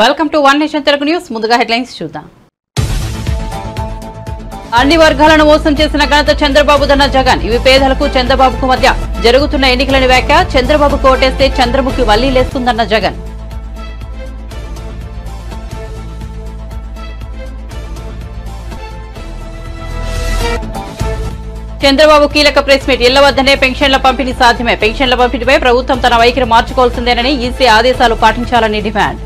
Welcome to one nation Telugu news. ముందుగా headlines చూద్దాం. అన్ని వర్గాలను మోసం చేసిన ఘనత చంద్రబాబుదన్న జగన్. ఇవి పేదలకు చంద్రబాబుకు మధ్య జరుగుతున్న ఎన్నికలని వ్యాఖ్య. చంద్రబాబుకు ఓటేస్తే చంద్రముఖి వల్లీ లేస్తుందన్న జగన్. చంద్రబాబు కీలక ప్రెస్ మీట్. ఇళ్ల వద్దనే పెన్షన్ల పంపిణీ సాధ్యమే. పెన్షన్ల పంపిణీపై ప్రభుత్వం తన వైఖరి మార్చుకోవాల్సిందేనని ఈసీ ఆదేశాలు పాటించాలని డిమాండ్.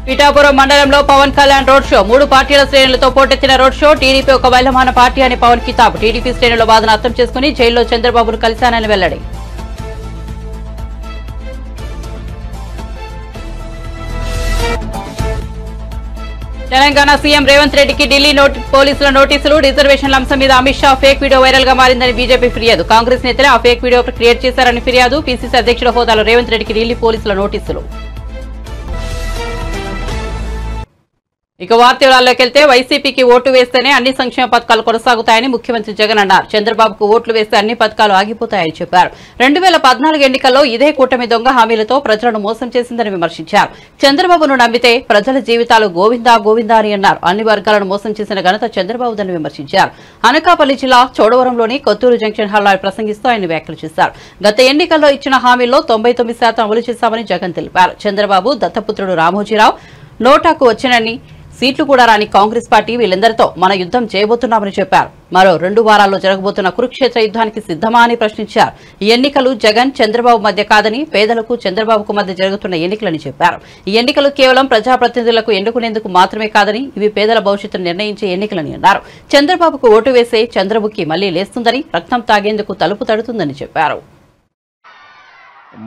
పిఠాపురం మండలంలో పవన్ కళ్యాణ్ రోడ్ షో. 3 పార్టీల శ్రేణులతో పోటెత్తిన రోడ్ షో. టీడీపీ ఒక బలమైన పార్టీ అని పవన్ కితాబ్. టీడీపీ శ్రేణుల వాదన అర్థం చేసుకుని జైల్లో చంద్రబాబును కలిశానని వెల్లడి. తెలంగాణ సీఎం రేవంత్ రెడ్డికి ఢిల్లీ పోలీసుల నోటీసులు. రిజర్వేషన్ల అంశం మీద Amit Shah fake video viral గా మారిందని బీజేపీ ఫిర్యాదు. కాంగ్రెస్ నేతలే ఆ ఫేక్ వీడియో క్రియేట్ చేశారని ఫిర్యాదు. పీసీసీ అధ్యక్షుల హోదాలో రేవంత్ రెడ్డికి ఢిల్లీ పోలీసుల నోటీసులు. ఇక వార్తల్లోకి వెళ్తే వైసీపీకి ఓటు వేస్తేనే అన్ని సంక్షేమ పథకాలు కొనసాగుతాయని ముఖ్యమంత్రి జగన్ అన్నారు. చంద్రబాబుకు ఓట్లు వేస్తే అన్ని పథకాలు ఆగిపోతాయని చెప్పారు. 2014 ఎన్నికల్లో ఇదే కూటమి దొంగ హామీలతో ప్రజలను మోసం చేసిందని విమర్శించారు. చంద్రబాబును నమ్మితే ప్రజల జీవితాలు గోవిందా గోవిందా అని అన్నారు. అన్ని వర్గాలను మోసం చేసిన ఘనత చంద్రబాబుదని విమర్శించారు. అనకాపల్లి జిల్లా చోడవరంలోని కొత్తూరు జంక్షన్ హాల్లో ప్రసంగిస్తూ ఆయన వ్యాఖ్యలు చేశారు. గత ఎన్నికల్లో ఇచ్చిన హామీల్లో 99% అమలు చేశామని జగన్ తెలిపారు. చంద్రబాబు దత్తపుత్రుడు రామోజీరావు నోటాకు వచ్చినని సీట్లు కూడా రాని కాంగ్రెస్ పార్టీ వీళ్ళందరితో మన యుద్ధం చేయబోతున్నామని చెప్పారు. మరో 2 వారాల్లో జరగబోతున్న కురుక్షేత్ర యుద్ధానికి సిద్ధమా అని ప్రశ్నించారు. ఈ ఎన్నికలు జగన్ చంద్రబాబు మధ్య కాదని పేదలకు చంద్రబాబుకు మధ్య జరుగుతున్న ఎన్నికలని చెప్పారు. ఈ ఎన్నికలు కేవలం ప్రజాప్రతినిధులకు ఎన్నుకునేందుకు మాత్రమే కాదని ఇవి పేదల భవిష్యత్తును నిర్ణయించే ఎన్నికలని అన్నారు. చంద్రబాబుకు ఓటు వేసే చంద్రముఖి మళ్లీ లేస్తుందని, రక్తం తాగేందుకు తలుపు తడుతుందని చెప్పారు.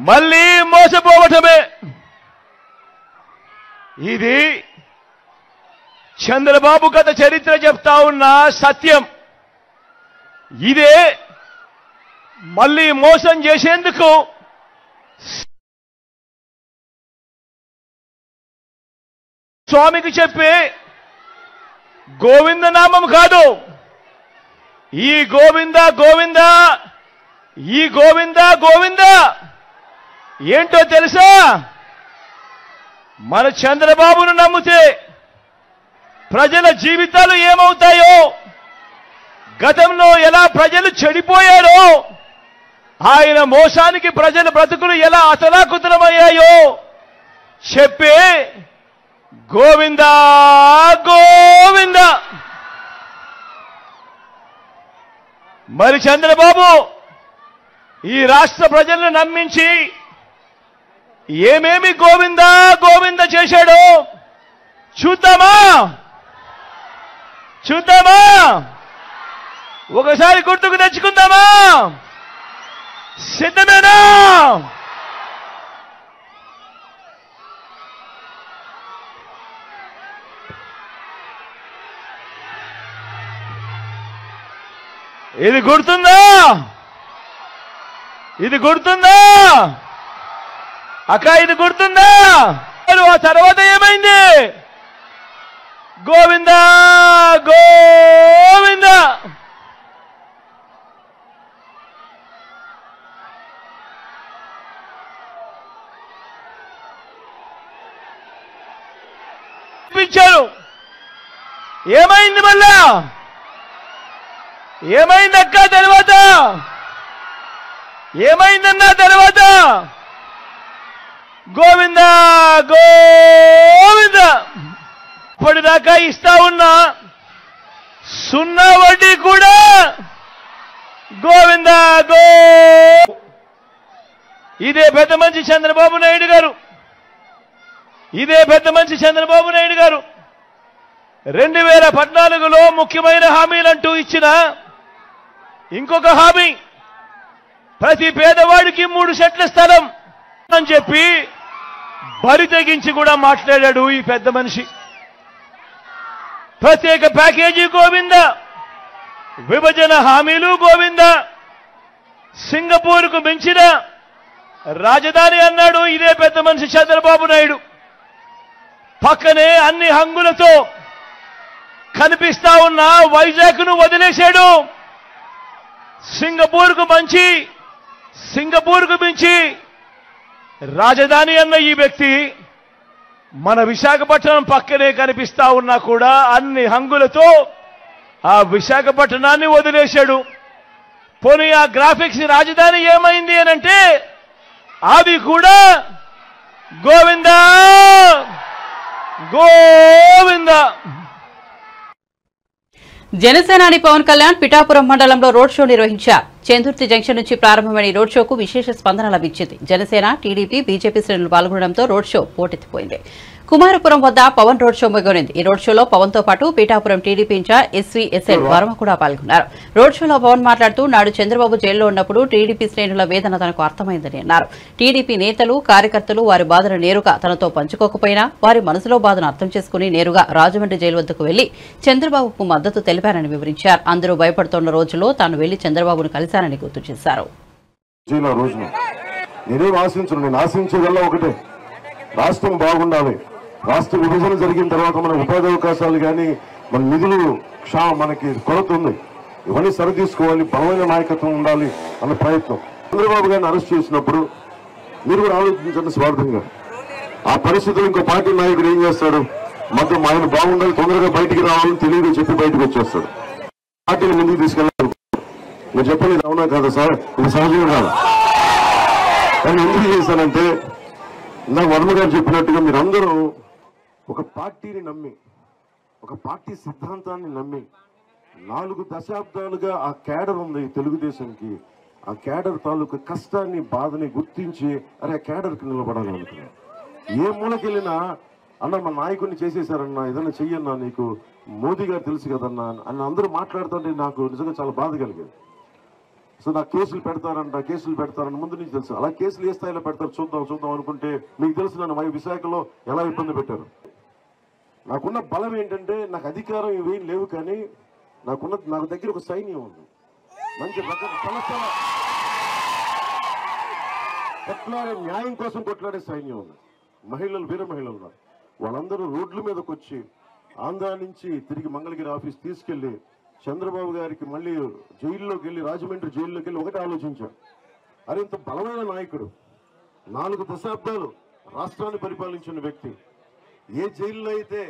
మళ్లీ మోసపోవటమే ఇది చంద్రబాబు గత చరిత్ర చెప్తా ఉన్న సత్యం. ఇదే మళ్లీ మోసం చేసేందుకు స్వామికి చెప్పే గోవింద నామం కాదు. ఈ గోవింద గోవింద ఈ గోవింద గోవింద ఏంటో తెలుసా? మన చంద్రబాబును నమ్మితే ప్రజల జీవితాలు ఏమవుతాయో, గతంలో ఎలా ప్రజలు చెడిపోయారో, ఆయన మోసానికి ప్రజల బ్రతుకులు ఎలా అతలాకుతలమయ్యాయో చెప్పే గోవింద గోవింద. మరి చంద్రబాబు ఈ రాష్ట్ర ప్రజలను నమ్మించి ఏమేమి గోవింద గోవింద చేశాడో చూద్దామా? చూద్దామా? ఒకసారి గుర్తుకు తెచ్చుకుందామా? సిద్ధమేనా? ఇది గుర్తుందా? ఇది గుర్తుందా అక్క? ఇది గుర్తుందా? ఆ తర్వాత ఏమైంది? గోవింద గోవింద. ఇచ్చారు. ఏమైంది మళ్ళా? ఏమైంది అక్క తర్వాత? ఏమైందన్నా తర్వాత? గోవింద గోవింద. ఇప్పటిదాకా ఇస్తా ఉన్నా 0 వడ్డీ కూడా గోవింద గో. ఇదే పెద్ద మంచి చంద్రబాబు నాయుడు గారు. ఇదే పెద్ద మంచి చంద్రబాబు నాయుడు గారు 2014లో ముఖ్యమైన హామీలంటూ ఇచ్చిన ఇంకొక హామీ, ప్రతి పేదవాడికి 3 సెంట్ల స్థలం అని చెప్పి బరి తెగించి కూడా మాట్లాడాడు ఈ పెద్ద మనిషి. ప్రత్యేక ప్యాకేజీ గోవింద, విభజన హామీలు గోవింద, సింగపూర్కు మించిన రాజధాని అన్నాడు ఇదే పెద్ద మనిషి చంద్రబాబు నాయుడు. పక్కనే అన్ని హంగులతో కనిపిస్తా ఉన్న వైజాగ్ను వదిలేశాడు సింగపూర్కు మించి రాజధాని అన్న ఈ వ్యక్తి మన విశాఖపట్నం పక్కనే కనిపిస్తా ఉన్నా కూడా అన్ని హంగులతో ఆ విశాఖపట్నాన్ని వదిలేశాడు. పోనీ ఆ గ్రాఫిక్స్ రాజధాని ఏమైంది అనంటే అది కూడా గోవిందా గోవిందా. జనసేనాని పవన్ కళ్యాణ్ పిఠాపురం మండలంలో రోడ్ షో నిర్వహించారు. చెందుర్తి జంక్షన్ నుంచి ప్రారంభమైన రోడ్ షోకు విశేష స్పందన లభించింది. జనసేన, టీడీపీ, బీజేపీ శ్రేణులు పాల్గొనడంతో రోడ్ షో పోటెత్తిపోయింది. కుమారపురం వద్ద పవన్ రోడ్ షో మొదలైంది. ఈ రోడ్ షోలో పవన్ తో పాటు పిఠాపురం టీడీపీ ఇన్ఛార్జ్ ఎస్వీఎస్ఎల్ వర్మ కూడా పాల్గొన్నారు. రోడ్ షోలో పవన్ మాట్లాడుతూ నాడు చంద్రబాబు జైల్లో ఉన్నప్పుడు టీడీపీ శ్రేణుల వేదన తనకు అర్థమైందని అన్నారు. టీడీపీ నేతలు, కార్యకర్తలు వారి బాధను నేరుగా తనతో పంచుకోకపోయినా వారి మనసులో బాధను అర్థం చేసుకుని నేరుగా రాజమండ్రి జైలు వద్దకు వెళ్లి చంద్రబాబుకు మద్దతు తెలిపారని వివరించారు. అందరూ భయపడుతున్న రోజుల్లో తాను వెళ్లి చంద్రబాబును కలిశానని గుర్తు చేశారు. రాష్ట్రం బాగుండాలి. రాష్ట్ర విభజన జరిగిన తర్వాత మన ఉపాధి అవకాశాలు కానీ మన నిధులు మనకి కొరత ఉంది. ఇవన్నీ సరితీసుకోవాలి, బలమైన నాయకత్వం ఉండాలి అన్న ప్రయత్నం. చంద్రబాబు గారిని అరెస్ట్ చేసినప్పుడు మీరు కూడా ఆలోచించండి స్వార్థంగా. ఆ పరిస్థితులు ఇంకో పార్టీ నాయకుడు ఏం చేస్తాడు? మొత్తం ఆయన బాగుండాలి, తొందరగా బయటికి రావాలని తెలియదు చెప్పి బయటకు వచ్చేస్తాడు. పార్టీని ముందుకు తీసుకెళ్ళాలి. నేను చెప్పండి, ఇది అవునా కాదా సార్? ఇది సహజంగా కాదు. కానీ ఎందుకు చేశానంటే ఇందాక వర్మ గారు చెప్పినట్టుగా మీరందరూ ఒక పార్టీని నమ్మి, ఒక పార్టీ సిద్ధాంతాన్ని నమ్మి 4 దశాబ్దాలుగా ఆ క్యాడర్ ఉంది తెలుగుదేశంకి. ఆ క్యాడర్ తాలూకు కష్టాన్ని, బాధని గుర్తించి అరే ఆ క్యాడర్కి నిలబడాలి అనుకున్నాను. ఏ మూలకెళ్ళినా అన్న మా నాయకుడిని చేసేశారన్నా, ఏదైనా చెయ్యన్నా, నీకు మోదీ గారు తెలుసు కదన్నా అని అందరూ మాట్లాడుతుంటే నాకు నిజంగా చాలా బాధ కలిగేది. సో నాకు కేసులు పెడతారని ముందు నుంచి తెలుసు. అలా కేసులు ఏ స్థాయిలో పెడతారు చూద్దాం అనుకుంటే మీకు తెలుసు నన్ను విశాఖలో ఎలా ఇబ్బంది పెట్టారు. నాకున్న బలం ఏంటంటే నాకు అధికారం ఇవేం లేవు, కానీ నాకు దగ్గర ఒక సైన్యం ఉంది. మంచి కొట్లాడే, న్యాయం కోసం కొట్లాడే సైన్యం ఉంది. మహిళలు, వీర మహిళలు ఉన్నారు. వాళ్ళందరూ రోడ్ల మీదకి వచ్చి ఆంధ్రా నుంచి తిరిగి మంగళగిరి ఆఫీస్ తీసుకెళ్లి చంద్రబాబు గారికి మళ్ళీ జైల్లోకి వెళ్ళి, రాజమండ్రి జైల్లోకి వెళ్ళి ఒకటే ఆలోచించారు, అరే ఇంత బలమైన నాయకుడు, 4 దశాబ్దాలు రాష్ట్రాన్ని పరిపాలించిన వ్యక్తి, ఏ జైల్లో అయితే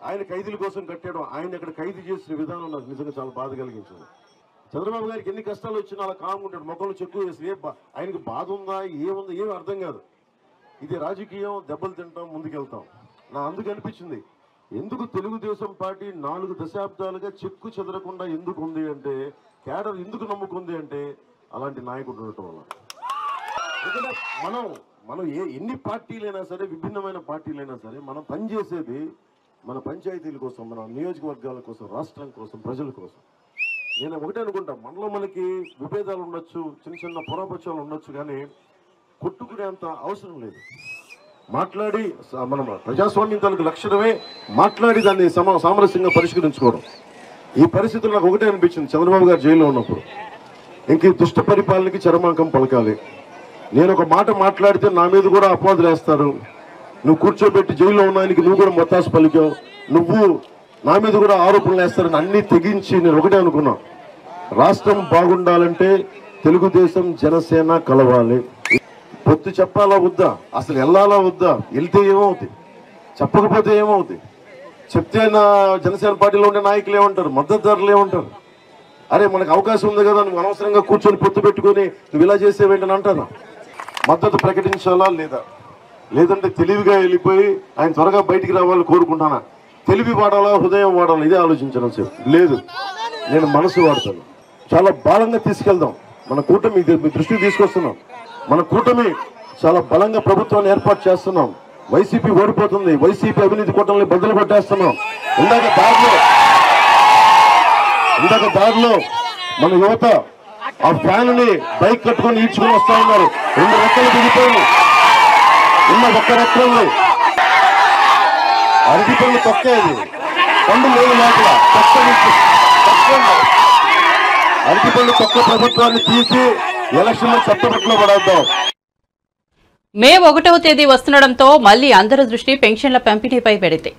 ఆయన ఖైదీల కోసం కట్టాడో ఆయన అక్కడ ఖైదీ చేసిన విధానం నాకు నిజంగా చాలా బాధ కలిగించింది. చంద్రబాబు గారికి ఎన్ని కష్టాలు వచ్చినా అలా కామ్గా ఉంటాడు, మొక్కలు చెక్కు వేసి ఆయనకి బాధ ఉందా ఏముందా ఏమి అర్థం కాదు. ఇది రాజకీయం, దెబ్బలు తింటాం, ముందుకెళ్తాం. అందుకు అనిపించింది ఎందుకు తెలుగుదేశం పార్టీ 4 దశాబ్దాలుగా చెక్కు చెదరకుండా ఎందుకు ఉంది అంటే, క్యాడర్ ఎందుకు నమ్ముకుంది అంటే అలాంటి నాయకుడు ఉండటం వల్ల. ఎందుకంటే మనం ఎన్ని పార్టీలైనా సరే, విభిన్నమైన పార్టీలైనా సరే, మనం పనిచేసేది మన పంచాయతీల కోసం, మన నియోజకవర్గాల కోసం, రాష్ట్రం కోసం, ప్రజల కోసం. నేను ఒకటే అనుకుంటా, మనలో మనకి విభేదాలు ఉండొచ్చు, చిన్న పురాపక్షాలు ఉండొచ్చు, కానీ కొట్టుకునేంత అవసరం లేదు. మాట్లాడి మనం ప్రజాస్వామ్యం తాలూకు లక్షణమే మాట్లాడి దాన్ని సామరస్యంగా పరిష్కరించుకోవడం. ఈ పరిస్థితులు నాకు ఒకటే అనిపించింది చంద్రబాబు గారు జైల్లో ఉన్నప్పుడు, ఇంక దుష్ట పరిపాలనకి చరమాంకం పలకాలి. నేను ఒక మాట మాట్లాడితే నా మీద కూడా అపవాదులు వేస్తారు. నువ్వు కూర్చోబెట్టి జైల్లో ఉన్నానికి నువ్వు కూడా మొత్తాసు పలికావు, నువ్వు నా మీద కూడా ఆరోపణలు వేస్తారని అన్ని తెగించి నేను ఒకటే అనుకున్నా, రాష్ట్రం బాగుండాలంటే తెలుగుదేశం జనసేన కలవాలి. పొత్తు చెప్పాలా వద్దా, అసలు వెళ్ళాలా వద్దా, వెళ్తే ఏమవుతుంది, చెప్పకపోతే ఏమవుతుంది, చెప్తే నా జనసేన పార్టీలో ఉండే నాయకులు ఏమంటారు, మద్దతుదారులు ఏమంటారు, అరే మనకు అవకాశం ఉంది కదా నువ్వు అనవసరంగా కూర్చొని పొత్తు పెట్టుకొని నువ్వు ఇలా చేసేవేంటని అంటారా. మద్దతు ప్రకటించాలా లేదంటే తెలివిగా వెళ్ళిపోయి ఆయన త్వరగా బయటికి రావాలని కోరుకుంటానా, తెలివి వాడాలా హృదయం వాడాలా, ఇదే ఆలోచించడం సేపు లేదు. నేను మనసు వాడతాను. చాలా బలంగా తీసుకెళ్దాం. మన కూటమి మీ దృష్టికి తీసుకొస్తున్నాం. మన కూటమి చాలా బలంగా ప్రభుత్వాన్ని ఏర్పాటు చేస్తున్నాం. వైసీపీ ఓడిపోతుంది, వైసీపీ అవినీతి కూటమిని బదులు కొట్టేస్తున్నాం. ఇందాక దారిలో మన యువత ఆ ఫ్యాన్ ని బైక్ కట్టుకొని ఈడ్చుకుని వస్తా ఉన్నారు. 2 రెక్కలు దిగిపోయి ఉన్న ఒక్క రెక్కల్ని అరటిపళ్ళు తొక్కేది పండు లేదు లోపల అరటిపళ్ళు తొక్క ప్రభుత్వాన్ని తీసి ఎలక్షన్ లో చట్టబట్టలో పడేద్దాం. మే 1వ తేదీ వస్తుండటంతో మళ్లీ అందరి దృష్టి పెన్షన్ల పంపిణీపై పెడితే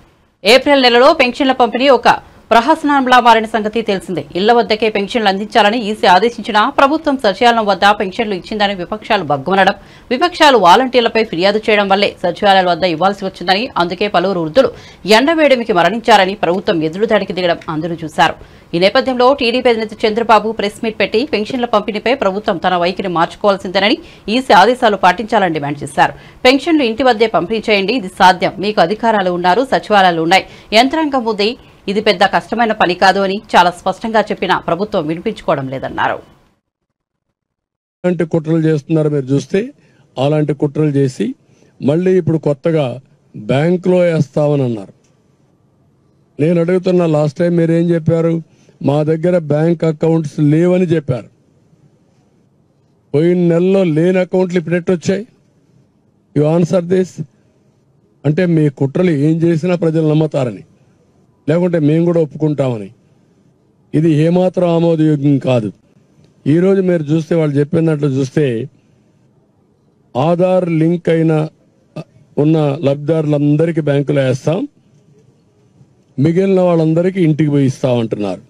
ఏప్రిల్ నెలలో పెన్షన్ల పంపిణీ ఒక ప్రహసనంలా మారిన సంగతి తెలిసిందే. ఇళ్ల వద్దకే పెన్షన్లు అందించాలని ఈసీ ఆదేశించినా ప్రభుత్వం సచివాలయం వద్ద పెన్షన్లు ఇచ్చిందని విపక్షాలు బగ్గుమనడం, విపక్షాలు వాలంటీర్లపై ఫిర్యాదు చేయడం వల్లే సచివాలయాల వద్ద ఇవ్వాల్సి వచ్చిందని, అందుకే పలువురు వృద్ధులు ఎండవేడిమికి మరణించారని ప్రభుత్వం ఎదురుదాడికి దిగడం అందరూ చూశారు. ఈ నేపథ్యంలో టీడీపీ అధినేత చంద్రబాబు ప్రెస్ మీట్ పెట్టి పెన్షన్ల పంపిణీపై ప్రభుత్వం తన వైఖరి మార్చుకోవాల్సిందేనని, ఈసీ ఆదేశాలు పాటించాలని డిమాండ్ చేశారు. పెన్షన్లు ఇంటి వద్దే పంపిణీ చేయండి, ఇది సాధ్యం, మీకు అధికారాలు ఉన్నారు, సచివాలయాలు ఉన్నాయి, యంత్రాంగం ఉంది, ఇది పెద్ద కష్టమైన పని కాదు అని చాలా స్పష్టంగా చెప్పినా ప్రభుత్వం వినిపించుకోవడం లేదన్నారు. అలాంటి కుట్రలు చేస్తున్నారు మీరు చూస్తే, అలాంటి కుట్రలు చేసి మళ్ళీ ఇప్పుడు కొత్తగా బ్యాంకులో వేస్తామని అన్నారు. నేను అడుగుతున్నా, లాస్ట్ టైం మీరేం చెప్పారు? మా దగ్గర బ్యాంక్ అకౌంట్స్ లేవని చెప్పారు. పోయిన నెలలో లేని అకౌంట్లు ఇప్పుడు ఎట్టొచ్చాయి? You answer this. అంటే మీ కుట్రలు ఏం చేసినా ప్రజలు నమ్మతారని, లేకుంటే మేము కూడా ఒప్పుకుంటామని. ఇది ఏమాత్రం ఆమోదయోగ్యం కాదు. ఈరోజు మీరు చూస్తే, వాళ్ళు చెప్పినట్లు చూస్తే, ఆధార్ లింక్ అయిన ఉన్న లబ్ధిదారులందరికీ బ్యాంకులో వేస్తాం, మిగిలిన వాళ్ళందరికీ ఇంటికి పోయి ఇస్తామంటున్నారు.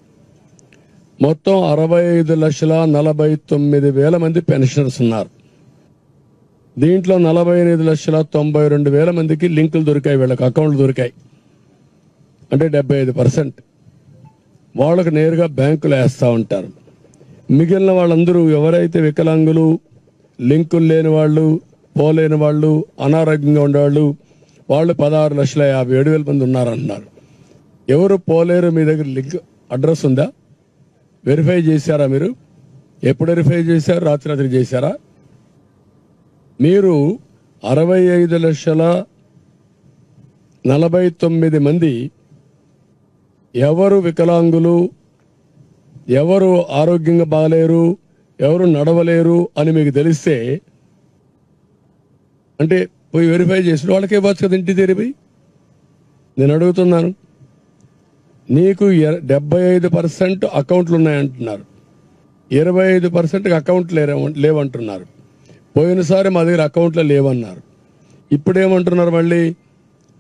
మొత్తం 65,49,000 మంది పెన్షనర్స్ ఉన్నారు. దీంట్లో 48,92,000 మందికి లింకులు దొరికాయి, వీళ్ళకి అకౌంట్లు దొరికాయి. అంటే 75% వాళ్ళకు నేరుగా బ్యాంకులు వేస్తూ ఉంటారు. మిగిలిన వాళ్ళందరూ ఎవరైతే వికలాంగులు, లింకులు లేని వాళ్ళు, పోలేని వాళ్ళు, అనారోగ్యంగా ఉండేవాళ్ళు, వాళ్ళు 16,57,000 మంది ఉన్నారంటున్నారు. ఎవరు పోలేరు? మీ దగ్గర లింక్ అడ్రస్ ఉందా? వెరిఫై చేశారా మీరు? ఎప్పుడు వెరిఫై చేశారు? రాత్రి చేశారా? మీరు 65,49,000 మంది ఎవరు వికలాంగులు, ఎవరు ఆరోగ్యంగా బాగలేరు, ఎవరు నడవలేరు అని మీకు తెలిస్తే, అంటే పోయి వెరిఫై చేసిన వాళ్ళకే ఇవ్వచ్చు కదా ఇంటి తెరిపోయి. నేను అడుగుతున్నాను, నీకు 75% అకౌంట్లు ఉన్నాయంటున్నారు, 25% అకౌంట్లు లేవంటున్నారు. పోయినసారి మా దగ్గర అకౌంట్లో లేవన్నారు. ఇప్పుడేమంటున్నారు మళ్ళీ?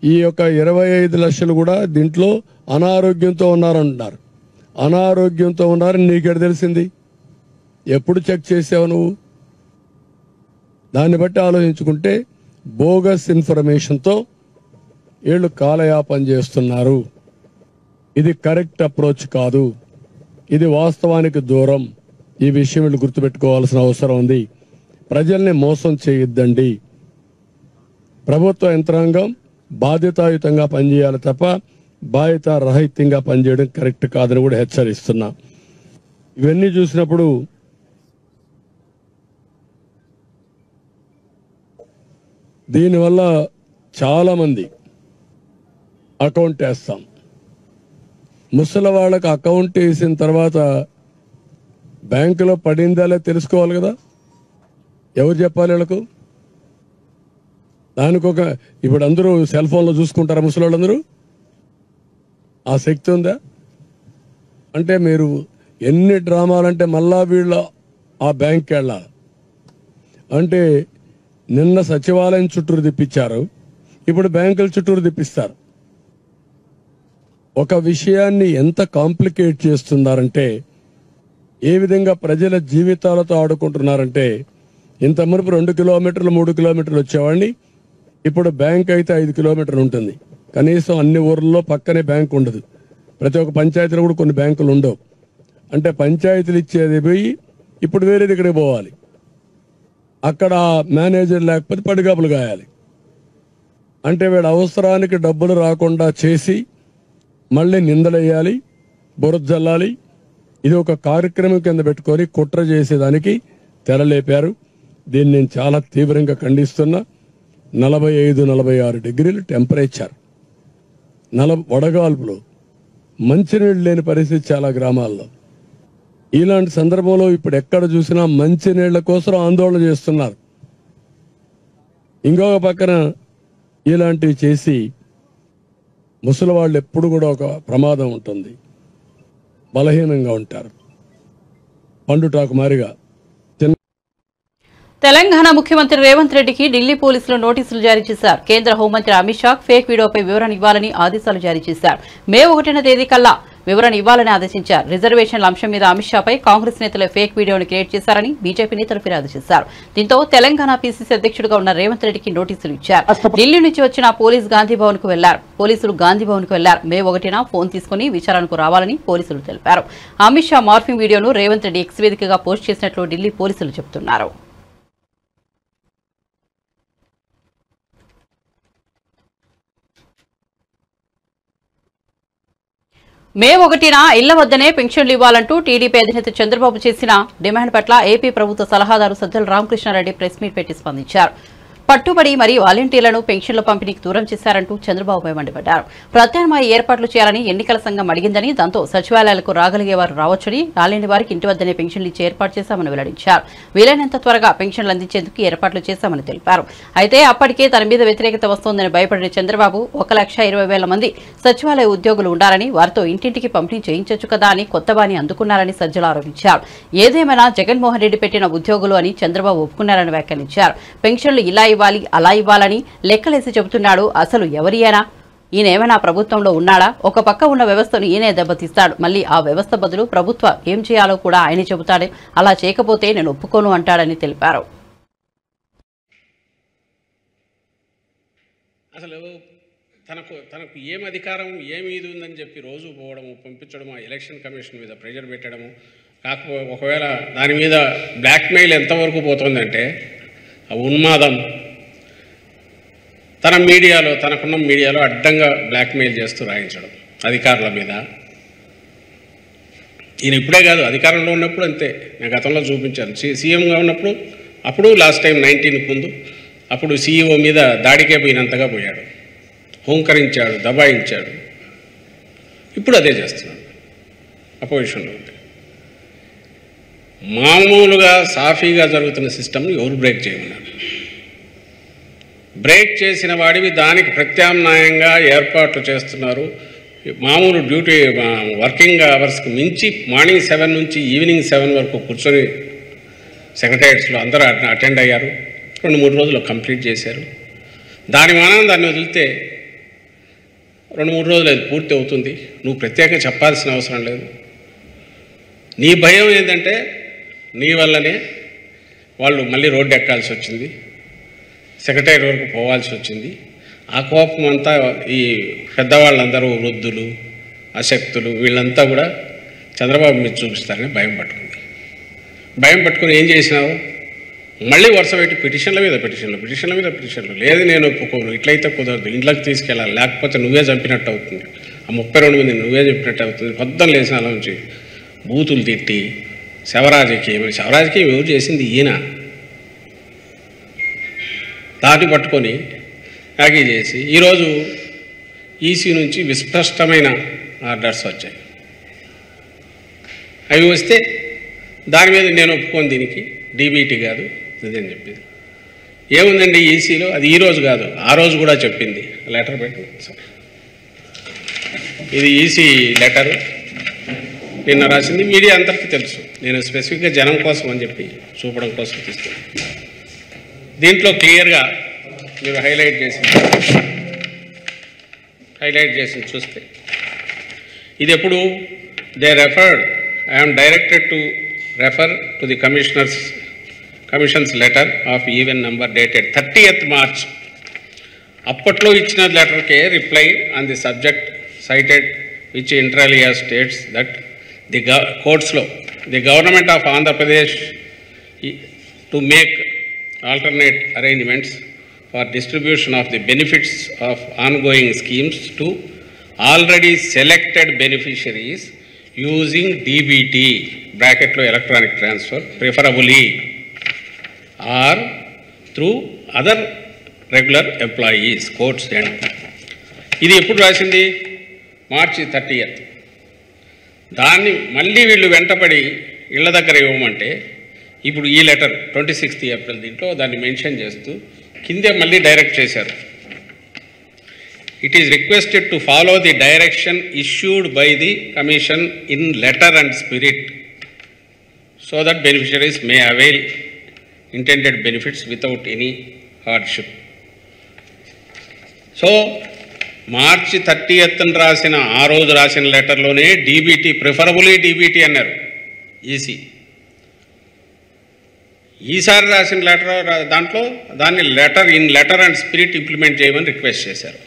ఈ యొక్క 25 లక్షలు కూడా దీంట్లో అనారోగ్యంతో ఉన్నారంటున్నారు. అనారోగ్యంతో ఉన్నారని నీకెడ తెలిసింది? ఎప్పుడు చెక్ చేసావు నువ్వు? దాన్ని బట్టి ఆలోచించుకుంటే బోగస్ ఇన్ఫర్మేషన్తో వీళ్ళు కాలయాపన చేస్తున్నారు. ఇది కరెక్ట్ అప్రోచ్ కాదు, ఇది వాస్తవానికి దూరం. ఈ విషయం వీళ్ళు గుర్తుపెట్టుకోవాల్సిన అవసరం ఉంది. ప్రజల్ని మోసం చేయొద్దండి. ప్రభుత్వ యంత్రాంగం బాధ్యతాయుతంగా పనిచేయాలి తప్ప బాధ్యత రహితంగా పనిచేయడం కరెక్ట్ కాదని కూడా హెచ్చరిస్తున్నా. ఇవన్నీ చూసినప్పుడు దీనివల్ల చాలా మంది అకౌంట్ వేస్తాం. ముసలి వాళ్ళకి అకౌంట్ వేసిన తర్వాత బ్యాంకులో పడిందా లేదా తెలుసుకోవాలి కదా. ఎవరు చెప్పాలి వీళ్ళకు? దానికి ఇప్పుడు అందరూ సెల్ ఫోన్లో చూసుకుంటారా ముసలి వాళ్ళందరూ? ఆ శక్తి ఉందా? అంటే మీరు ఎన్ని డ్రామాలంటే మళ్ళా వీళ్ళు ఆ బ్యాంక్కి వెళ్ళాలి. అంటే నిన్న సచివాలయం చుట్టూరు తిప్పించారు, ఇప్పుడు బ్యాంకుల చుట్టూరు తిప్పిస్తారు. ఒక విషయాన్ని ఎంత కాంప్లికేట్ చేస్తున్నారంటే, ఏ విధంగా ప్రజల జీవితాలతో ఆడుకుంటున్నారంటే, ఇంత మునుపు 2 కిలోమీటర్లు 3 కిలోమీటర్లు వచ్చేవాడిని, ఇప్పుడు బ్యాంక్ అయితే 5 కిలోమీటర్లు ఉంటుంది. కనీసం అన్ని ఊర్లలో పక్కనే బ్యాంక్ ఉండదు. ప్రతి ఒక్క పంచాయతీలో కూడా కొన్ని బ్యాంకులు ఉండవు. అంటే పంచాయతీలు ఇచ్చేది పోయి ఇప్పుడు వేరే దగ్గరికి పోవాలి. అక్కడ మేనేజర్ లేకపోతే పడిగాపులు గాయాలి. అంటే వీళ్ళ అవసరానికి డబ్బులు రాకుండా చేసి మళ్ళీ నిందలేయాలి, బురద జల్లాలి. ఇది ఒక కార్యక్రమం కింద పెట్టుకొని కుట్ర చేసేదానికి తెరలేపారు. దీన్ని నేను చాలా తీవ్రంగా ఖండిస్తున్నా. 45-46 డిగ్రీలు టెంపరేచర్, వడగాల్పులు, మంచినీళ్ళు లేని పరిస్థితి చాలా గ్రామాల్లో. ఇలాంటి సందర్భంలో ఇప్పుడు ఎక్కడ చూసినా మంచినీళ్ల కోసం ఆందోళన చేస్తున్నారు. ఇంకొక పక్కన ఇలాంటివి చేసి ముసలి వాళ్ళు ఎప్పుడు కూడా ఒక ప్రమాదం ఉంటుంది, బలహీనంగా ఉంటారు, పండుటాకు మారిగా. తెలంగాణ ముఖ్యమంత్రి రేవంత్ రెడ్డికి ఢిల్లీ పోలీసులు నోటీసులు జారీ చేశారు. కేంద్ర హోంమంత్రి అమిత్ షా ఫేక్ వీడియోపై వివరణ ఇవ్వాలని ఆదేశాలు జారీ చేశారు. మే 1వ తేదీ కల్లా వివరణ ఇవ్వాలని ఆదేశించారు. రిజర్వేషన్ల అంశం మీద అమిత్ షాపై కాంగ్రెస్ నేతలు ఫేక్ వీడియోను క్రియేట్ చేశారని బీజేపీ నేతలు ఫిర్యాదు చేశారు. దీంతో తెలంగాణ పీసీసీ అధ్యక్షుడిగా ఉన్న రేవంత్ రెడ్డికి నోటీసులు ఇచ్చారు. ఢిల్లీ నుంచి వచ్చిన పోలీసు గాంధీ భవన్ కు వెళ్లారు. మే 1న ఫోన్ తీసుకుని విచారణకు రావాలని పోలీసులు తెలిపారు. అమిత్ షా మార్ఫింగ్ వీడియోను రేవంత్ రెడ్డి ఎక్స్ వేదికగా పోస్ట్ చేసినట్లు ఢిల్లీ పోలీసులు చెబుతున్నారు. మే 1న ఇళ్ల వద్దనే పెన్షన్లు ఇవ్వాలంటూ టీడీపీ అధినేత చంద్రబాబు చేసిన డిమాండ్ పట్ల ఏపీ ప్రభుత్వ సలహాదారు సజ్జల రామకృష్ణారెడ్డి ప్రెస్ మీట్ పెట్టి స్పందించారు. పట్టుబడి మరీ వాలంటీర్లను పెన్షన్ల పంపిణీకి దూరం చేశారంటూ చంద్రబాబుపై మండిపడ్డారు. ప్రత్యామ్నాయ ఏర్పాట్లు చేయాలని ఎన్నికల సంఘం అడిగిందని, దాంతో సచివాలయాలకు రాగలిగేవారు రావచ్చని, రాలేని వారికి ఇంటి వద్దనే పెన్షన్లు ఇచ్చే ఏర్పాటు చేశామని వెల్లడించారు. వీలైనంత త్వరగా పెన్షన్లు అందించేందుకు ఏర్పాట్లు చేశామని తెలిపారు. అయితే అప్పటికే తన మీద వ్యతిరేకత వస్తోందని భయపడిన చంద్రబాబు 1,20,000 మంది సచివాలయ ఉద్యోగులు ఉండాలని, వారితో ఇంటింటికి పంపిణీ చేయించొచ్చు కదా అని కొత్త బాని అందుకున్నారని సజ్జల ఆరోపించారు. ఏదేమైనా జగన్మోహన్ రెడ్డి పెట్టిన ఉద్యోగులు అని చంద్రబాబు ఒప్పుకున్నారని వ్యాఖ్యానించారు. పెన్షన్లు ఇలా ఇవ్వాలి అలా ఇవ్వాలని లెక్కలేసి చెబుతున్నాడు. అసలు ఎవరియనా? ఈయనేమైనా ప్రభుత్వంలో ఉన్నాడా? ఒక పక్క ఉన్న వ్యవస్థను ఈయనే దెబ్బతీస్తాడు. మళ్ళీ ఆ వ్యవస్థ బదులు ప్రభుత్వం ఏం చేయాలో కూడా ఆయనే చెబుతాడు. అలా చేయకపోతే నేను ఒప్పుకోను అంటాడని తెలిపారు. అసలు తనకు ఏం అధికారం ఏమి ఇది ఉందని చెప్పి రోజు పోవడము, పంపించడము, ఆ ఎలక్షన్ కమిషన్ మీద ప్రెషర్ పెట్టడము, కాకపోతే ఒకవేళ దాని మీద బ్లాక్మెయిల్ ఎంతవరకు పోతుందంటే ఆ ఉన్మాదం తనకున్న మీడియాలో అడ్డంగా బ్లాక్మెయిల్ చేస్తూ రాయించడం అధికారుల మీద. ఈయన ఇప్పుడే కాదు, అధికారంలో ఉన్నప్పుడు అంతే. నేను గతంలో చూపించాను. సీఎంగా ఉన్నప్పుడు, అప్పుడు లాస్ట్ టైం 19కి ముందు, అప్పుడు సీఈఓ మీద దాడికే పోయినంతగా పోయాడు, హోంకరించాడు, దబాయించాడు. ఇప్పుడు అదే చేస్తున్నాడు అపోజిషన్లో ఉంటే. మామూలుగా సాఫీగా జరుగుతున్న సిస్టమ్ని ఎవరు బ్రేక్ చేయమన్నారు? బ్రేక్ చేసిన వాడివి దానికి ప్రత్యామ్నాయంగా ఏర్పాట్లు చేస్తున్నారు. మామూలు డ్యూటీ వర్కింగ్ అవర్స్కి మించి మార్నింగ్ 7 నుంచి ఈవినింగ్ 7 వరకు కూర్చొని సెక్రటరియట్స్లో అందరూ అటెండ్ అయ్యారు. 2-3 రోజులు కంప్లీట్ చేశారు. దాని మానం దాన్ని వదిలితే 2-3 రోజులు అది పూర్తి అవుతుంది. నువ్వు ప్రత్యేకంగా చెప్పాల్సిన అవసరం లేదు. నీ భయం ఏంటంటే నీ వల్లనే వాళ్ళు మళ్ళీ రోడ్డు ఎక్కాల్సి వచ్చింది, సెక్రటరీ వరకు పోవాల్సి వచ్చింది. ఆ కోపం అంతా ఈ పెద్దవాళ్ళందరూ, వృద్ధులు, అశక్తులు, వీళ్ళంతా కూడా చంద్రబాబు మీద చూపిస్తారని భయం పట్టుకుని ఏం చేసినావు? మళ్ళీ వరుస పెట్టి పిటిషన్ల మీద పిటిషన్లు. లేదు నేను ఒప్పుకోను, ఇట్లయితే కుదరదు, ఇంట్లోకి తీసుకెళ్ళాలి, లేకపోతే నువ్వే చంపినట్టు అవుతుంది, ఆ 32 మంది నువ్వే చంపినట్టు అవుతుంది. పొద్దున్న లేచిన అలా నుంచి బూతులు తిట్టి శవరాజకీయం ఎవరు చేసింది? ఈయన. దాటి పట్టుకొని యాగీ చేసి ఈరోజు ఈసీ నుంచి విస్పష్టమైన ఆర్డర్స్ వచ్చాయి. అవి వస్తే దాని మీద నేను ఒప్పుకోను, దీనికి డీబీటీ కాదు ఇదని చెప్పింది. ఏముందండి ఈసీలో? అది ఈరోజు కాదు, ఆ రోజు కూడా చెప్పింది. లెటర్ పెట్టు సార్, ఇది ఈసీ లెటరు, నిన్న రాసింది. మీడియా అందరికీ తెలుసు. నేను స్పెసిఫిక్గా జనం కోసం అని చెప్పి చూపడం కోసం తీసుకున్నాను. దీంట్లో క్లియర్గా మీరు హైలైట్ చేసి చూస్తే ఇది ఎప్పుడు I'm directed to refer to the commission's letter of even number dated 30th March. అప్పట్లో ఇచ్చిన లెటర్కే reply on the subject cited which inter alia states that the courts-lo the government of Andhra Pradesh to make alternate arrangements for distribution of the benefits of ongoing schemes to already selected beneficiaries using DBT bracket-lo electronic transfer preferably or through other regular employees, courts and. ఇది ఎప్పుడు రాసింది? March 30th. దాన్ని మళ్ళీ వీళ్ళు వెంటపడి ఇళ్ల దగ్గర ఇవ్వమంటే ఇప్పుడు ఈ లెటర్ 26th April దీంట్లో దాన్ని మెన్షన్ చేస్తూ కిందే మళ్ళీ డైరెక్ట్ చేశారు. It is requested to follow the direction issued by the commission in letter and spirit so that beneficiaries may avail intended benefits without any hardship. So March 30th రాసిన ఆ రోజు రాసిన లెటర్లోనే డీబీటీ ప్రిఫరబుల్లీ డీబీటీ అన్నారు EC. ఈసారి రాసిన letter దాంట్లో దాన్ని letter and spirit implement చేయమని రిక్వెస్ట్ చేశారు.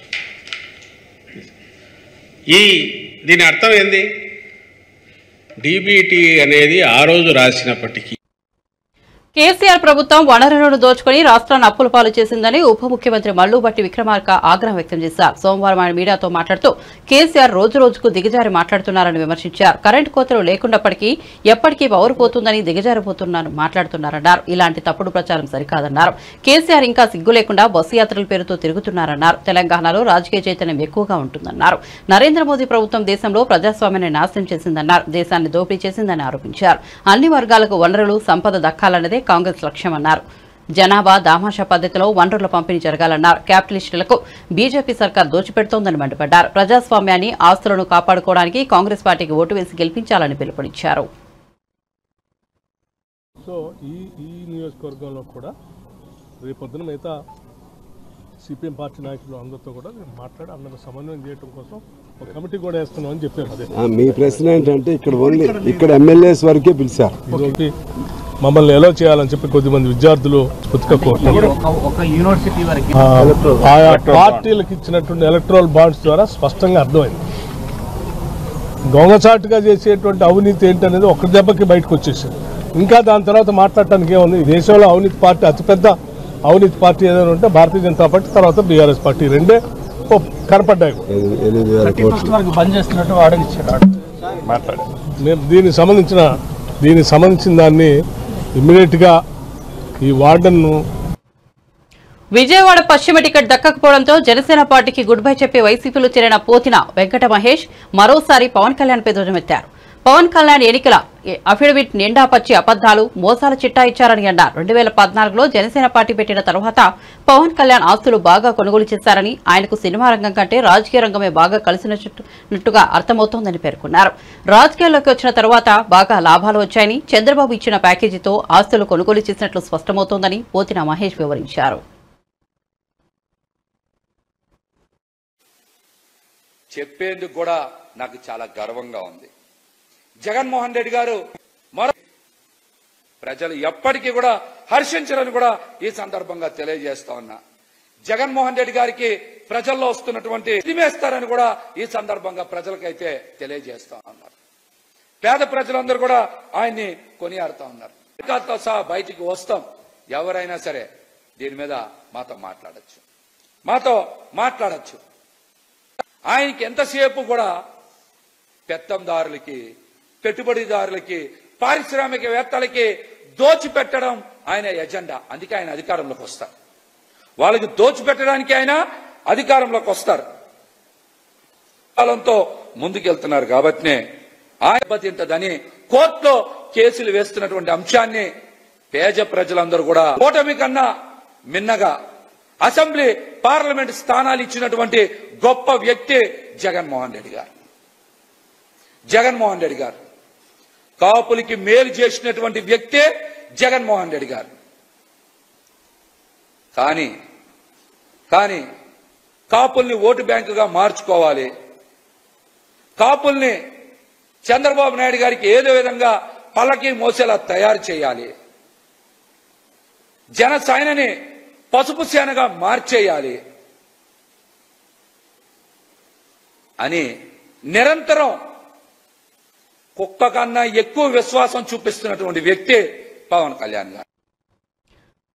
దీని అర్థం ఏంది? డీబీటీ అనేది ఆ రోజు రాసినప్పటికీ కేసీఆర్ ప్రభుత్వం వనరులను దోచుకుని రాష్ట్రాన్ని అప్పుల పాలు చేసిందని ఉప ముఖ్యమంత్రి మల్లుబట్టి విక్రమార్క ఆగ్రహం వ్యక్తం చేశారు. సోమవారం ఆయన మీడియాతో మాట్లాడుతూ కేసీఆర్ రోజు రోజుకు దిగజారి మాట్లాడుతున్నారని విమర్శించారు. కరెంటు కోతలు లేకున్నప్పటికీ ఎప్పటికీ పవర్ పోతుందని మాట్లాడుతున్నారన్నారు. ఇలాంటి తప్పుడు ప్రచారం సరికాదన్నారు. కేసీఆర్ ఇంకా సిగ్గు లేకుండా బస్సు యాత్రల పేరుతో తిరుగుతున్నారన్నారు. తెలంగాణలో రాజకీయ చైతన్యం ఎక్కువగా ఉంటుందన్నారు. నరేంద్ర మోదీ ప్రభుత్వం దేశంలో ప్రజాస్వామ్యాన్ని నాశనం చేసిందన్నారు. దేశాన్ని దోపిడీ చేసిందని ఆరోపించారు. అన్ని వర్గాలకు వనరులు సంపద దక్కాలన్నదే కాంగ్రెస్ లక్ష్యమన్నారు. జనాభా దామాషా పద్ధతిలో వనరుల పంపిణీ జరగాలన్నారు. క్యాపిటలిస్టులకు బీజేపీ సర్కార్ దోచిపెడుతోందని మండిపడ్డారు. ప్రజాస్వామ్యాన్ని ఆస్తులను కాపాడుకోవడానికి కాంగ్రెస్ పార్టీకి ఓటు వేసి గెలిపించాలని పిలుపునిచ్చారు. సో ఈ నియోజకవర్గంలో కూడా రేపొద్దున మిగతా సిపిఎం పార్టీ నాయకులు అందరితో కూడా మాట్లాడి అందరూ సమన్వయం చేయడం కోసం ఒక కమిటీ కూడా వేస్తున్నాం అని చెప్పారు. మీ ప్రశ్న ఏంటంటే ఇక్కడ ఎమ్మెల్యేస్ వరకే పిలిచారు. ఈరోజు మమ్మల్ని ఎలా చేయాలని చెప్పి కొద్దిమంది విద్యార్థులు ఆయా పార్టీలకు ఇచ్చినటువంటి ఎలక్ట్రల్ బాండ్స్ ద్వారా స్పష్టంగా అర్థమైంది. దొంగచాటుగా చేసేటువంటి అవినీతి ఏంటనేది ఒక దెబ్బకి బయటకు వచ్చేసింది. ఇంకా దాని తర్వాత మాట్లాడటానికి ఏముంది? ఈ దేశంలో అవినీతి పార్టీ అతిపెద్ద అవినీతి పార్టీ ఏదైనా ఉంటే భారతీయ జనతా పార్టీ, తర్వాత బీఆర్ఎస్ పార్టీ రెండే కనపడ్డాయి. మేము దీనికి సంబంధించిన దాన్ని ఇమ్మీడియట్ గా ఈ వార్డన్ను విజయవాడ పశ్చిమ టికెట్ దక్కకపోవడంతో జనసేన పార్టీకి గుడ్ బై చెప్పి వైసీపీలో చేరిన పోతిన వెంకట మహేష్ మరోసారి పవన్ కళ్యాణ్ పై ధ్వజమెత్తారు. పవన్ కళ్యాణ్ ఎన్నికల అఫిడవిట్ నిండా పచ్చి అబద్దాలు, మోసాల చిట్టా ఇచ్చారని అన్నారు. 2014లో జనసేన పార్టీ పెట్టిన తర్వాత పవన్ కళ్యాణ్ ఆస్తులు బాగా కొనుగోలు చేశారని, ఆయనకు సినిమా రంగం కంటే రాజకీయ రంగమే బాగా కలిసినట్టుగా అర్థమవుతోందని పేర్కొన్నారు. రాజకీయాల్లోకి వచ్చిన తర్వాత బాగా లాభాలు వచ్చాయని, చంద్రబాబు ఇచ్చిన ప్యాకేజీతో ఆస్తులు కొనుగోలు చేసినట్లు స్పష్టమవుతోందని పోతిన మహేష్ వివరించారు. చెప్పేందుకు కూడా నాకు చాలా గర్వంగా ఉంది. జగన్మోహన్ రెడ్డి గారు ప్రజలు ఎప్పటికీ కూడా హర్షించరని కూడా ఈ సందర్భంగా తెలియజేస్తా ఉన్నా. జగన్మోహన్ రెడ్డి గారికి ప్రజల్లో వస్తున్నటువంటి తిమేస్తారని కూడా ఈ సందర్భంగా ప్రజలకైతే తెలియజేస్తా ఉన్నారు. పేద ప్రజలందరూ కూడా ఆయన్ని కొనియాడుతా ఉన్నారు. తో సహా బయటికి వస్తాం, ఎవరైనా సరే దీని మీద మాతో మాట్లాడచ్చు. ఆయనకి ఎంతసేపు కూడా పెత్తందారులకి, పెట్టుబడిదారులకి, పారిశ్రామికవేత్తలకి దోచిపెట్టడం ఆయన ఎజెండా. అందుకే ఆయన అధికారంలోకి వస్తారు. వాళ్ళకి దోచిపెట్టడానికి ఆయన అధికారంలోకి వస్తారు. కాలంతో ముందుకెళ్తున్నారు కాబట్టినే ఆయన ఇంతదని కోర్టులో కేసులు వేస్తున్నటువంటి అంశాన్ని పేద ప్రజలందరూ కూడా కూటమి కన్నా మిన్నగా అసెంబ్లీ పార్లమెంట్ స్థానాలు ఇచ్చినటువంటి గొప్ప వ్యక్తి జగన్మోహన్ రెడ్డి గారు. కాపులకి మేలు చేసినటువంటి వ్యక్తే జగన్మోహన్ రెడ్డి గారు. కానీ కాపుల్ని ఓటు బ్యాంకుగా మార్చుకోవాలి, కాపుల్ని చంద్రబాబు నాయుడు గారికి ఏదో విధంగా పల్లకి మోసేలా తయారు చేయాలి, జనసేనని పసుపు సేనగా మార్చేయాలి అని నిరంతరం కుక్క కన్నా ఎక్కువ విశ్వాసం చూపిస్తున్నటువంటి వ్యక్తి పవన్ కళ్యాణ్ గారు.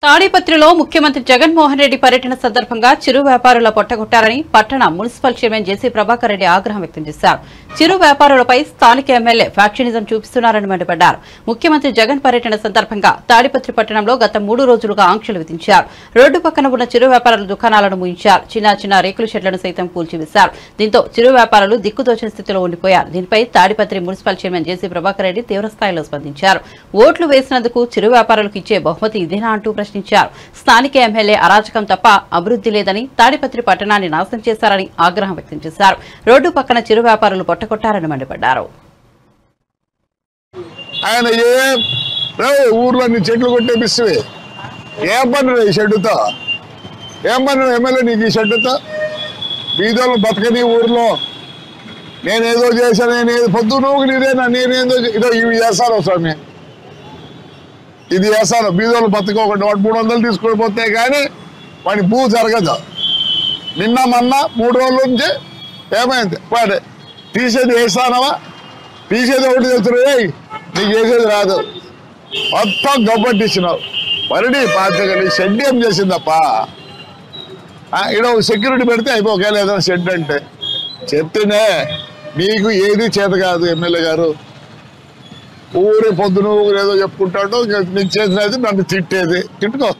తాడిపత్రిలో ముఖ్యమంత్రి జగన్మోహన్ రెడ్డి పర్యటన సందర్భంగా చిరు వ్యాపారుల పొట్టగొట్టారని పట్టణ మున్సిపల్ చైర్మన్ జేసీ ప్రభాకర్ రెడ్డి ఆగ్రహం వ్యక్తం చేశారు. చిరు వ్యాపారులపై స్థానిక ఎమ్మెల్యే ఫ్యాక్షనిజం చూపిస్తున్నారని మండిపడ్డారు. ముఖ్యమంత్రి జగన్ పర్యటన సందర్భంగా తాడిపత్రి పట్టణంలో గత 3 రోజులుగా ఆంక్షలు విధించారు. రోడ్డు పక్కన ఉన్న చిరు వ్యాపారుల దుకాణాలను మూయించారు. చిన్న రేకుల షెడ్లను సైతం కూల్చివేశారు. దీంతో చిరు వ్యాపారులు దిక్కుదోచిన స్థితిలో ఉండిపోయారు. దీనిపై తాడిపత్రి మున్సిపల్ చైర్మన్ జేసీ ప్రభాకర్ రెడ్డి తీవ్రస్థాయిలో స్పందించారు. ఓట్లు వేసినందుకు చిరు వ్యాపారులకు ఇచ్చే బహుమతి ఇదేనా అంటూ ప్రశ్నించారు. స్థానిక ఎమ్మెల్యే అరాచకం తప్ప అభివృద్ధి లేదని, తాడిపత్రి పట్టణాన్ని నాశనం చేశారని ఆగ్రహం వ్యక్తం చేశారు. రోడ్డు పక్కన చిరు వ్యాపారులు పొట్టకొట్టారని మండిపడ్డారు. ఆయన ఊర్లో చెట్లు కొట్టేపిస్తే ఏం పన్ను ఈ షెడ్డుతో? ఏం పన్ను ఎమ్మెల్యే నీకు ఈ షెడ్డుతో? బీదోళ్ళు బతకని ఊర్లో నేనేదో చేశాను, నేనేదో పొద్దు నువ్వు నీదేనా, నేనేదో ఇదో ఇవి చేస్తాను స్వామి, ఇది చేస్తాను. బీదోళ్ళు బతకోకుండా వాడు 300 తీసుకొని పోతే కానీ వాడి భూ జరగదు. నిన్న మొన్న 3 రోజుల నుంచి ఏమైంది, వాడు తీసేది వేస్తానవా, తీసేది ఒకటి తెలుసు, నీకు చేసేది రాదు, మొత్తం గబ్బట్టిచ్చినావు. మరిడి పాతగలి షెడ్ ఏం చేసిందప్ప, ఇక్కడ సెక్యూరిటీ పెడితే అయిపో, ఒకవేళ ఏదైనా షెడ్ అంటే చెప్తేనే నీకు ఏది చేత కాదు. ఎమ్మెల్యే గారు ఊరి పొద్దున ఏదో చెప్పుకుంటాడు, నీకు చేసినది నన్ను తిట్టేది, తిట్టుకో,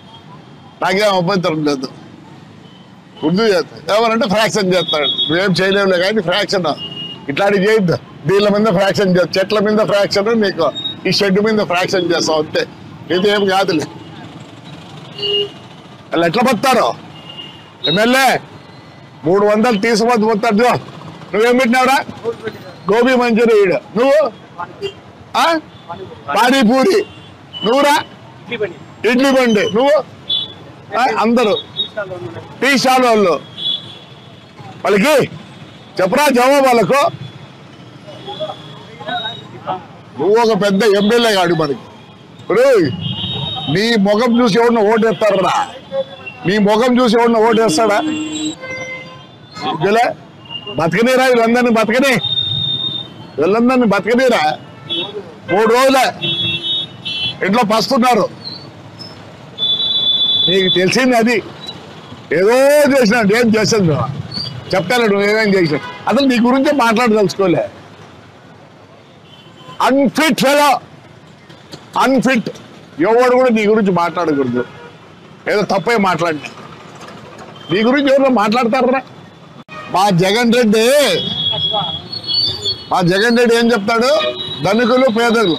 నాకేం అభ్యంతరం లేదు. ఉర్దూ చేస్తాడు ఏమనంటే ఫ్రాక్షన్ చేస్తాడు, నువ్వేం చేయలేవులే కానీ ఫ్రాక్షన్ ఇట్లాంటివి చేయొద్దు. దీళ్ళ మీద ఫ్రాక్షన్ చేస్తావు, చెట్ల మీద ఫ్రాక్షన్, నీకు ఈ షెడ్ మీద ఫ్రాక్షన్ చేస్తావు అంతే, ఇది ఏం కాదులే. వాళ్ళు ఎట్లా బతారు ఎమ్మెల్యే 300 తీసుకుపోతే పోతాడు. నువ్వేం పెట్టినావురా, గోబీ మంచూరియా, నువ్వు పానీపూరి, నువ్వురా ఇడ్లీ బండి, నువ్వు అందరూ టీ స్టాల్ వాళ్ళు, వాళ్ళకి చెప్పరా జవాబు వాళ్ళకు. నువ్వు ఒక పెద్ద ఎమ్మెల్యే కాడు మనకి. ఇప్పుడు నీ ముఖం చూసి ఎవరిన ఓటేస్తారా, నీ ముఖం చూసి ఎవరిన ఓటేస్తాడా? బతకనీరా వీళ్ళందరినీ, వీళ్ళందరినీ బతకనీరా. 3 రోజులే ఇంట్లో పస్తున్నారు. నీకు తెలిసింది అది, ఏదో చేసినాడు, ఏం చేస్తుంది నువ్వు చెప్తాను, నువ్వేమేం చేసావు అసలు నీ గురించే మాట్లాడదలుచుకోలే. Unfit fellow, unfit. ఎవరు కూడా నీ గురించి మాట్లాడకూడదు, ఏదో తప్పే మాట్లాడినా. నీ గురించి ఎవరు మాట్లాడతారా? మా జగన్ రెడ్డి ఏం చెప్తాడు, ధనికులు పేదలు.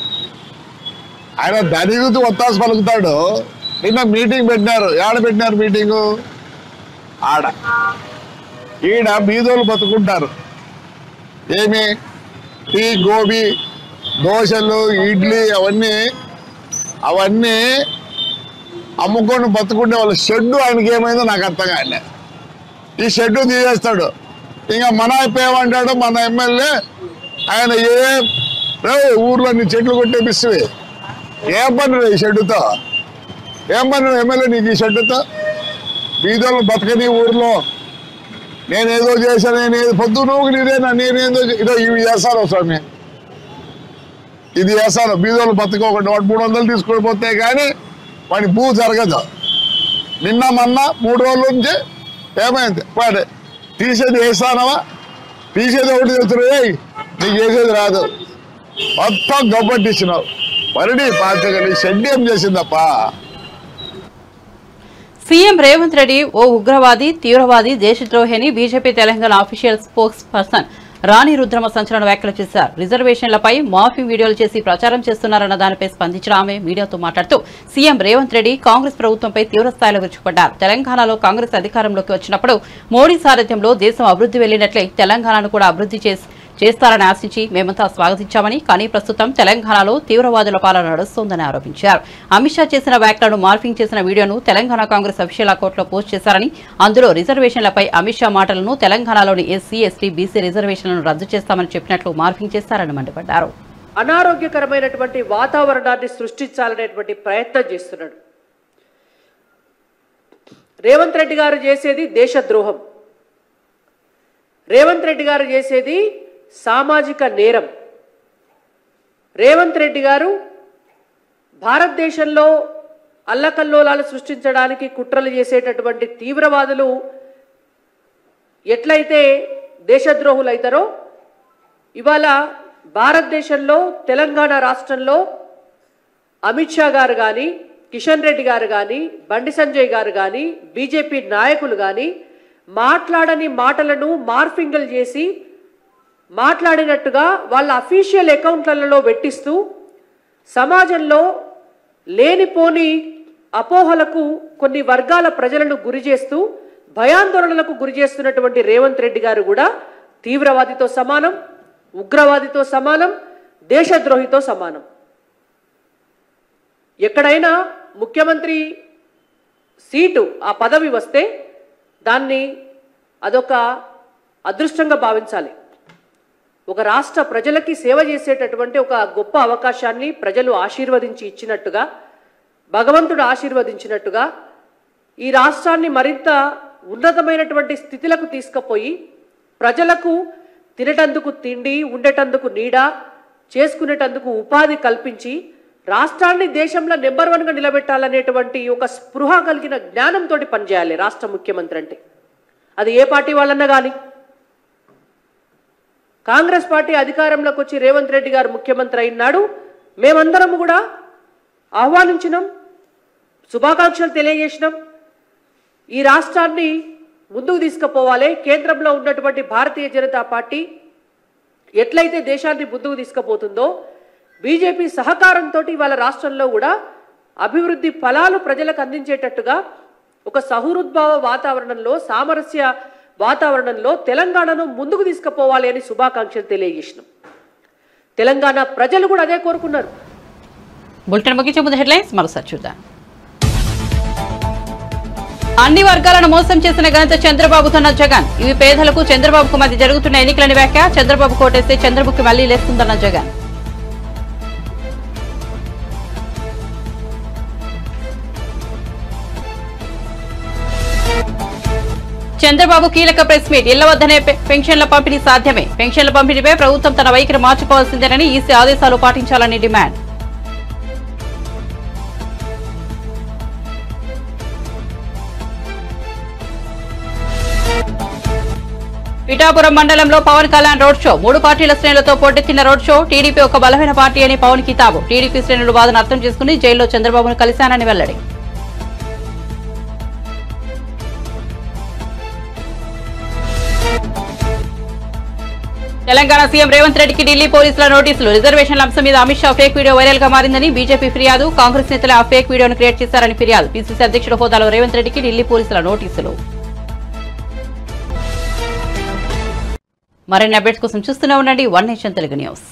ఆయన ధనికుతూ ఒత్తాసు పలుకుతాడు. నిన్న మీటింగ్ పెట్టినారు, ఏడ పెట్టినారు మీటింగు? ఆడ. ఈడ బీదోళ్ళు బతుకుంటారు. ఏమి టీ, గోబీ, దోశలు, ఇడ్లీ అవన్నీ అమ్ముకొని బతుకుంటే వాళ్ళ షెడ్డు ఆయనకి ఏమైందో నాకు అర్థం కాలే. ఈ షెడ్డు తీసేస్తాడు. ఇంకా మన అయిపోయామంటాడు మన ఎమ్మెల్యే. ఆయన ఊర్లో నీ చెట్లు కొట్టేపిస్తుంది. ఏం పని ఈ షెడ్డుతో, ఏం పని ఎమ్మెల్యే నీకు ఈ షెడ్డుతో? బీదోళ్ళు బతకని ఊర్లో నేనేదో చేశాను, నేనేదో పొద్దు నువ్వు నీదేనా, నేనేదో ఇదో ఇవి చేస్తాను స్వామి, ఇది చేస్తాను. బీదోళ్ళు బతకోకుండా వాడు 300 తీసుకొని పోతే కానీ వాడి భూ జరగదు. నిన్న మొన్న 3 రోజుల నుంచి ఏమైంది, వాడు తీసేది వేస్తానవా, తీసేది ఒకటి తెలుసు, నీకు చేసేది రాదు, మొత్తం గబ్బట్టిచ్చినావు. మరిడి పాతగలి షెడ్ ఏం చేసిందప్ప. సీఎం రేవంత్ రెడ్డి ఓ ఉగ్రవాది, తీవ్రవాది, దేశద్రోహి అని BJP Telangana official spokesperson Rani Rudrama సంచలన వ్యాఖ్యలు చేశారు. రిజర్వేషన్లపై మార్ఫింగ్ వీడియోలు చేసి ప్రచారం చేస్తున్నారన్న దానిపై స్పందించిన ఆమె మీడియాతో మాట్లాడుతూ సీఎం రేవంత్ రెడ్డి కాంగ్రెస్ ప్రభుత్వంపై తీవ్రస్థాయిలో విరుచుకుపడ్డారు. తెలంగాణలో కాంగ్రెస్ అధికారంలోకి వచ్చినప్పుడు మోడీ సారథ్యంలో దేశం అభివృద్ధి వెళ్లినట్లే తెలంగాణను కూడా అభివృద్ధి చేస్తారని ఆశించి మేమంతా స్వాగతించామని, కానీ ప్రస్తుతం తెలంగాణలో తీవ్రవాదుల పాలన నడుస్తోందని ఆరోపించారు. అమిత్ షా చేసిన వ్యాఖ్యలను మార్ఫింగ్ చేసిన వీడియోను తెలంగాణ కాంగ్రెస్ అఫీషియల్ అకౌంట్లో పోస్ట్ చేశారని, అందులో రిజర్వేషన్లపై అమిత్ షా మాటలను తెలంగాణలోని ఎస్సీ, ఎస్టీ, బీసీ రిజర్వేషన్లను రద్దు చేస్తామని చెప్పినట్లు మార్ఫింగ్ చేశారని మండిపడ్డారు. అనారోగ్యకరమైనటువంటి వాతావరణాన్ని సృష్టించాలనేటువంటి ప్రయత్నం చేస్తున్నాడు. రేవంత్ రెడ్డి గారు చేసేది దేశద్రోహం. రేవంత్ రెడ్డి గారు చేసేది సామాజిక నేరం. రేవంత్ రెడ్డి గారు భారతదేశంలో అల్లకల్లోలాలు సృష్టించడానికి కుట్రలు చేసేటటువంటి తీవ్రవాదులు ఎట్లయితే దేశద్రోహులు అవుతారో, ఇవాళ భారతదేశంలో తెలంగాణ రాష్ట్రంలో అమిత్ షా గారు కానీ, కిషన్ రెడ్డి గారు కానీ, బండి సంజయ్ గారు కానీ, బీజేపీ నాయకులు కానీ మాట్లాడని మాటలను మార్ఫింగులు చేసి మాట్లాడినట్టుగా వాళ్ళ అఫీషియల్ అకౌంట్లలో పెట్టిస్తూ సమాజంలో లేనిపోని అపోహలకు కొన్ని వర్గాల ప్రజలను గురి చేస్తూ భయాందోళనలకు గురి చేస్తున్నటువంటి రేవంత్ రెడ్డి గారు కూడా తీవ్రవాదితో సమానం, ఉగ్రవాదితో సమానం, దేశద్రోహితో సమానం. ఎక్కడైనా ముఖ్యమంత్రి సీటు, ఆ పదవి వస్తే దాన్ని అదొక అదృష్టంగా భావించాలి. ఒక రాష్ట్ర ప్రజలకి సేవ చేసేటటువంటి ఒక గొప్ప అవకాశాన్ని ప్రజలు ఆశీర్వదించి ఇచ్చినట్టుగా, భగవంతుడు ఆశీర్వదించినట్టుగా ఈ రాష్ట్రాన్ని మరింత ఉన్నతమైనటువంటి స్థితిలకు తీసుకుపోయి ప్రజలకు తినేటందుకు తిండి, ఉండేటందుకు నీడ, చేసుకునేటందుకు ఉపాధి కల్పించి రాష్ట్రాన్ని దేశంలో నెంబర్ 1గా నిలబెట్టాలనేటువంటి ఒక స్పృహ కలిగిన జ్ఞానంతో పనిచేయాలి రాష్ట్ర ముఖ్యమంత్రి అంటే. అది ఏ పార్టీ వాళ్ళన్నా కానీ. కాంగ్రెస్ పార్టీ అధికారంలోకి వచ్చి రేవంత్ రెడ్డి గారు ముఖ్యమంత్రి అయినాడు. మేమందరం కూడా ఆహ్వానించినాం, శుభాకాంక్షలు తెలియజేసినాం. ఈ రాష్ట్రాన్ని ముందుకు తీసుకుపోవాలి. కేంద్రంలో ఉన్నటువంటి భారతీయ జనతా పార్టీ ఎట్లయితే దేశాన్ని ముందుకు తీసుకుపోతుందో బీజేపీ సహకారంతో ఇవాళ రాష్ట్రంలో కూడా అభివృద్ధి ఫలాలు ప్రజలకు అందించేటట్టుగా ఒక సహృద్భావ వాతావరణంలో, సామరస్య వాతావరణంలో తెలంగాణను ముందుకు తీసుకుపోవాలి అని శుభాకాంక్షలు తెలియజేసినాం. తెలంగాణ ప్రజలు కూడా అదే కోరుకున్నారు. బులెటిన్ ముగించే ముందు హెడ్లైన్స్ మరోసారి చూద్దాం. అన్ని వర్గాలను మోసం చేసిన ఘనత చంద్రబాబుతోన్న జగన్. ఇవి పేదలకు చంద్రబాబుకు మధ్య జరుగుతున్న ఎన్నికలని వ్యాఖ్య. చంద్రబాబు కోటేస్తే చంద్రముఖి మళ్లీ లేస్తుందన్న జగన్. చంద్రబాబు కీలక ప్రెస్ మీట్. ఇళ్ల వద్దనే పెన్షన్ల పంపిణీ సాధ్యమే. పెన్షన్ల పంపిణీపై ప్రభుత్వం తన వైఖరి మార్చుకోవాల్సిందేనని ఈసీ ఆదేశాలు పాటించాలని డిమాండ్. పిఠాపురం మండలంలో పవన్ కళ్యాణ్ రోడ్ షో. 3 పార్టీల శ్రేణులతో పోటెత్తిన రోడ్ షో. టీడీపీ ఒక బలమైన పార్టీ అని పవన్ కితాబు. టీడీపీ శ్రేణులు బాధను అర్థం చేసుకుని జైల్లో చంద్రబాబును కలిశానని వెల్లడి. తెలంగాణ సీఎం రేవంత్ రెడ్డికి ఢిల్లీ పోలీసుల నోటీసులు. రిజర్వేషన్ల అంశం మీద Amit Shah fake video viral గా మారిందని బీజేపీ ఫిర్యాదు. కాంగ్రెస్ నేతలు ఆ ఫేక్ వీడియోను క్రియేట్ చేశారని ఫిర్యాదు. పీసీసీ అధ్యక్షుడు హోదాలో రేవంత్ రెడ్డికి ఢిల్లీ పోలీసుల నోటీసులు. మరిన్ని అప్డేట్స్ కోసం చూస్తూనే ఉండండి వన్ నేషన్ తెలుగు న్యూస్.